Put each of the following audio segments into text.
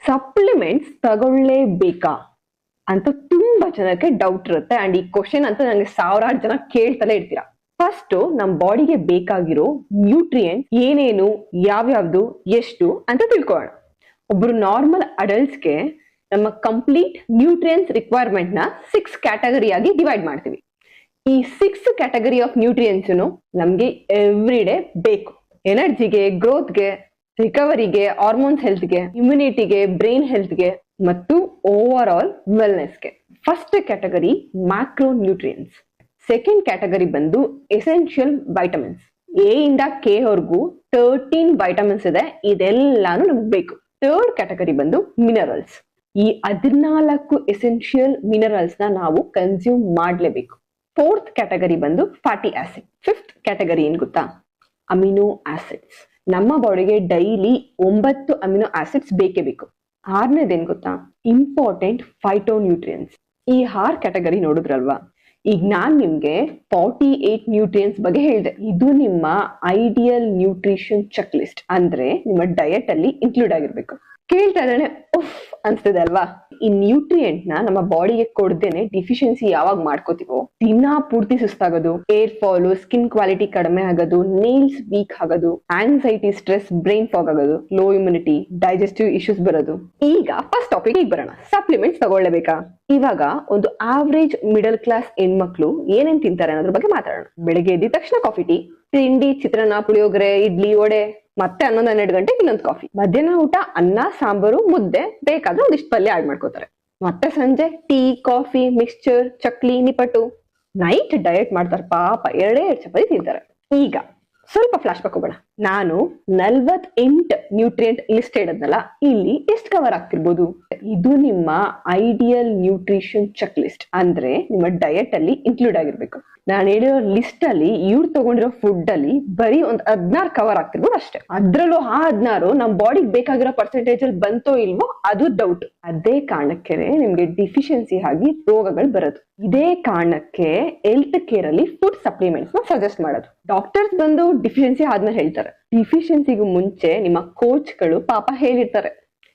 Supplements ತಗೊಳ್ಳೇಬೇಕಾ ಅಂತ ತುಂಬಾ ಜನಕ್ಕೆ ಡೌಟ್ ಇರುತ್ತೆ. ಅಂಡ್ ಈ ಕ್ವಶನ್ ಅಂತ ನನಗೆ ಸಾವಿರಾರು ಜನ ಕೇಳ್ತಲೇ ಇರ್ತೀರಾ. ಫಸ್ಟ್ ನಮ್ ಬಾಡಿಗೆ ಬೇಕಾಗಿರೋ ನ್ಯೂಟ್ರಿಯೆಂಟ್ ಏನೇನು, ಯಾವ್ಯಾವ್ದು, ಎಷ್ಟು ಅಂತ ತಿಳ್ಕೊಳ್ಳೋಣ. ಒಬ್ರು ನಾರ್ಮಲ್ ಅಡಲ್ಟ್ಸ್ಗೆ ನಮ್ಮ ಕಂಪ್ಲೀಟ್ ನ್ಯೂಟ್ರಿಯೆಂಟ್ಸ್ ರಿಕ್ವೈರ್ಮೆಂಟ್ ನ 6 ಕ್ಯಾಟಗರಿ ಆಗಿ ಡಿವೈಡ್ ಮಾಡ್ತೀವಿ. ಈ 6 ಕ್ಯಾಟಗರಿ ಆಫ್ ನ್ಯೂಟ್ರಿಯೆಂಟ್ಸ್ ನಮ್ಗೆ ಎವ್ರಿ ಡೇ ಬೇಕು. ಎನರ್ಜಿಗೆ, ಗ್ರೋತ್ಗೆ, ರಿಕವರಿಗೆ, ಹಾರ್ಮೋನ್ಸ್ ಹೆಲ್ತ್ಗೆ, ಇಮ್ಯುನಿಟಿಗೆ, ಬ್ರೈನ್ ಹೆಲ್ತ್ಗೆ ಮತ್ತು ಓವರ್ ಆಲ್ ವೆಲ್ನೆಸ್ಗೆ. First category macronutrients. Second category ಬಂದು ಎಸೆನ್ಷಿಯಲ್ ವೈಟಮಿನ್ಸ್. ಎ ಇಂದ ಕೆ ವರೆಗೂ 13 ವೈಟಮಿನ್ಸ್ ಇದೆ, ಇದೆಲ್ಲಾನು ನಮ್ಗೆ ಬೇಕು. ಥರ್ಡ್ ಕ್ಯಾಟಗರಿ ಬಂದು ಮಿನರಲ್ಸ್. ಈ 14 ಎಸೆನ್ಷಿಯಲ್ ಮಿನರಲ್ಸ್ ನ ನಾವು ಕನ್ಸ್ಯೂಮ್ ಮಾಡ್ಲೇಬೇಕು. ಫೋರ್ತ್ ಕ್ಯಾಟಗರಿ ಬಂದು ಫ್ಯಾಟಿ ಆಸಿಡ್. ಫಿಫ್ತ್ ಕ್ಯಾಟಗರಿ ಏನ್ ಗೊತ್ತಾ? Amino acids. ನಮ್ಮ ಬಾಡಿಗೆ ಡೈಲಿ 9 ಅಮಿನೋ ಆಸಿಡ್ಸ್ ಬೇಕೇ ಬೇಕು. ಆರನೇದೇನ್ ಗೊತ್ತಾ? Important phyto nutrients. ಈ 6 ಕ್ಯಾಟಗರಿ ನೋಡಿದ್ರಲ್ವಾ? ಈಗ ನಾನ್ ನಿಮ್ಗೆ 48 ನ್ಯೂಟ್ರಿಯೆಂಟ್ಸ್ ಬಗ್ಗೆ ಹೇಳಿದೆ. ಇದು ನಿಮ್ಮ ಐಡಿಯಲ್ ನ್ಯೂಟ್ರಿಷನ್ ಚೆಕ್ ಲಿಸ್ಟ್, ಅಂದ್ರೆ ನಿಮ್ಮ ಡಯಟ್ ಅಲ್ಲಿ ಇನ್ಕ್ಲೂಡ್ ಆಗಿರ್ಬೇಕು. ಕೇಳ್ತಾ ಇದ್ದಾನೆ ಉಫ್ ಅನ್ಸ್ತದೆ ಅಲ್ವಾ? ಈ ನ್ಯೂಟ್ರಿಯೆಂಟ್ ನ ನಮ್ಮ ಬಾಡಿಗೆ ಕೊಡ್ದೇನೆ ಡಿಫಿಷಿಯನ್ಸಿ ಯಾವಾಗ ಮಾಡ್ಕೋತೀವೋ ದಿನ ಪೂರ್ತಿ ಸುಸ್ತಾಗೋದು, ಏರ್ ಫಾಲು, ಸ್ಕಿನ್ ಕ್ವಾಲಿಟಿ ಕಡಿಮೆ ಆಗೋದು, ನೇಲ್ಸ್ ವೀಕ್ ಆಗೋದು, ಆಂಗ್ಸೈಟಿ, ಸ್ಟ್ರೆಸ್, ಬ್ರೈನ್ ಫಾಗ್ ಆಗೋದು, ಲೋ ಇಮ್ಯುನಿಟಿ, ಡೈಜೆಸ್ಟಿವ್ ಇಶ್ಯೂಸ್ ಬರೋದು. ಈಗ ಫಸ್ಟ್ ಟಾಪಿಕ್ ಬರೋಣ. ಸಪ್ಲಿಮೆಂಟ್ಸ್ ತಗೊಳ್ಳೇಬೇಕಾ? ಇವಾಗ ಒಂದು ಆವರೇಜ್ ಮಿಡಲ್ ಕ್ಲಾಸ್ ಹೆಣ್ಮಕ್ಳು ಏನೇನ್ ತಿಂತಾರೆ ಅನ್ನೋದ್ರ ಬಗ್ಗೆ ಮಾತಾಡೋಣ. ಬೆಳಿಗ್ಗೆ ಎದ್ದ ತಕ್ಷಣ ಕಾಫಿ ಟೀ, ತಿಂಡಿ, ಚಿತ್ರಾನ್ನ, ಪುಳಿಯೋಗರೆ, ಇಡ್ಲಿ, ವಡೆ, ಮತ್ತೆ 11-12 ಗಂಟೆಗೆ ಇನ್ನೊಂದು ಕಾಫಿ. ಮಧ್ಯಾಹ್ನ ಊಟ ಅನ್ನ, ಸಾಂಬಾರು, ಮುದ್ದೆ, ಬೇಕಾದ್ರೆ ಒಂದಿಷ್ಟು ಪಲ್ಯ ಆಡ್ ಮಾಡ್ಕೋತಾರೆ. ಮತ್ತೆ ಸಂಜೆ tea, coffee, mixture, chakli, nippattu. Night diet ಮಾಡ್ತಾರೆ ಪಾಪ, 2 ಚಪಾತಿ ತಿಂತಾರೆ. ಈಗ ಸ್ವಲ್ಪ ಫ್ಲಾಶ್ ಬ್ಯಾಕ್ ಹೋಗೋಣ. ನಾನು 48 ನ್ಯೂಟ್ರಿಯೆಂಟ್ ಲಿಸ್ಟ್ ಹೇಳಿದ್ನಲ್ಲ, ಇಲ್ಲಿ ಎಷ್ಟು ಕವರ್ ಆಗ್ತಿರ್ಬೋದು? ಇದು ನಿಮ್ಮ ಐಡಿಯಲ್ ನ್ಯೂಟ್ರಿಷನ್ ಚೆಕ್ ಲಿಸ್ಟ್, ಅಂದ್ರೆ ನಿಮ್ಮ ಡಯಟ್ ಅಲ್ಲಿ ಇನ್ಕ್ಲೂಡ್ ಆಗಿರ್ಬೇಕು. ನಾನು ಹೇಳಿರೋ ಲಿಸ್ಟ್ ಅಲ್ಲಿ ಇವ್ರು ತಗೊಂಡಿರೋ ಫುಡ್ ಅಲ್ಲಿ ಬರೀ 16 ಕವರ್ ಆಗ್ತಿರ್ಬೋದು ಅಷ್ಟೇ. ಅದ್ರಲ್ಲೂ 16 ನಮ್ ಬಾಡಿಗೆ ಬೇಕಾಗಿರೋ ಪರ್ಸೆಂಟೇಜ್ ಅಲ್ಲಿ ಬಂತೋ ಇಲ್ವೋ ಅದು ಡೌಟ್. ಅದೇ ಕಾರಣಕ್ಕೆ ನಿಮ್ಗೆ ಡಿಫಿಷಿಯನ್ಸಿ ಆಗಿ ರೋಗಗಳು ಬರೋದು. ಇದೇ ಕಾರಣಕ್ಕೆ ಹೆಲ್ತ್ ಕೇರ್ ಅಲ್ಲಿ ಫುಡ್ ಸಪ್ಲಿಮೆಂಟ್ಸ್ ನ ಸಜೆಸ್ಟ್ ಮಾಡೋದು. ಡಾಕ್ಟರ್ಸ್ ಬಂದು ಡಿಫಿಷಿಯನ್ಸಿ ಆದ್ಮೇಲೆ ಹೇಳ್ತಾರೆ. ಡಿಫಿಷಿಯನ್ಸಿಗೂ ಮುಂಚೆ ನಿಮ್ಮ ಕೋಚ್ಗಳು ಪಾಪ ಹೇಳಿರ್ತಾರೆ.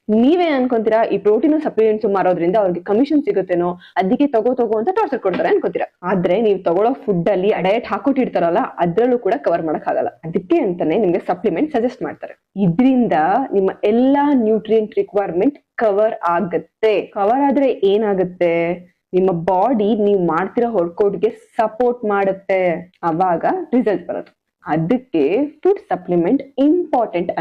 ನೀವೇನ್ ಅನ್ಕೊಂತೀರಾ? ಈ ಪ್ರೋಟೀನ್ ಸಪ್ಲಿಮೆಂಟ್ಸ್ ಮಾರೋದ್ರಿಂದ ಅವ್ರಿಗೆ ಕಮಿಷನ್ ಸಿಗುತ್ತೇನೋ, ಅದಕ್ಕೆ ತಗೋ ಅಂತ ಟಾರ್ಚರ್ ಕೊಡ್ತಾರೆ ಅನ್ಕೋತೀರಾ. ಆದ್ರೆ ನೀವು ತಗೊಳ್ಳೋ ಫುಡ್ ಅಲ್ಲಿ ಡಯಟ್ ಹಾಕೊಟ್ಟಿರ್ತಾರಲ್ಲ, ಅದ್ರಲ್ಲೂ ಕೂಡ ಕವರ್ ಮಾಡಕ್ ಆಗಲ್ಲ. ಅದಕ್ಕೆ ಅಂತಾನೆ ನಿಮ್ಗೆ ಸಪ್ಲಿಮೆಂಟ್ ಸಜೆಸ್ಟ್ ಮಾಡ್ತಾರೆ. ಇದ್ರಿಂದ ನಿಮ್ಮ ಎಲ್ಲಾ ನ್ಯೂಟ್ರಿಯೆಂಟ್ ರಿಕ್ವೈರ್ಮೆಂಟ್ ಕವರ್ ಆಗತ್ತೆ. ಕವರ್ ಆದ್ರೆ ಏನಾಗುತ್ತೆ? ನಿಮ್ಮ ಬಾಡಿ ನೀವು ಮಾಡ್ತಿರೋ ವರ್ಕೌಟ್ಗೆ ಸಪೋರ್ಟ್ ಮಾಡುತ್ತೆ, ಅವಾಗ ರಿಸಲ್ಟ್ ಬರುತ್ತೆ. ಅದಕ್ಕೆ ಫುಡ್ ಸಪ್ಲಿಮೆಂಟ್ ಇಂಪಾರ್ಟೆಂಟ್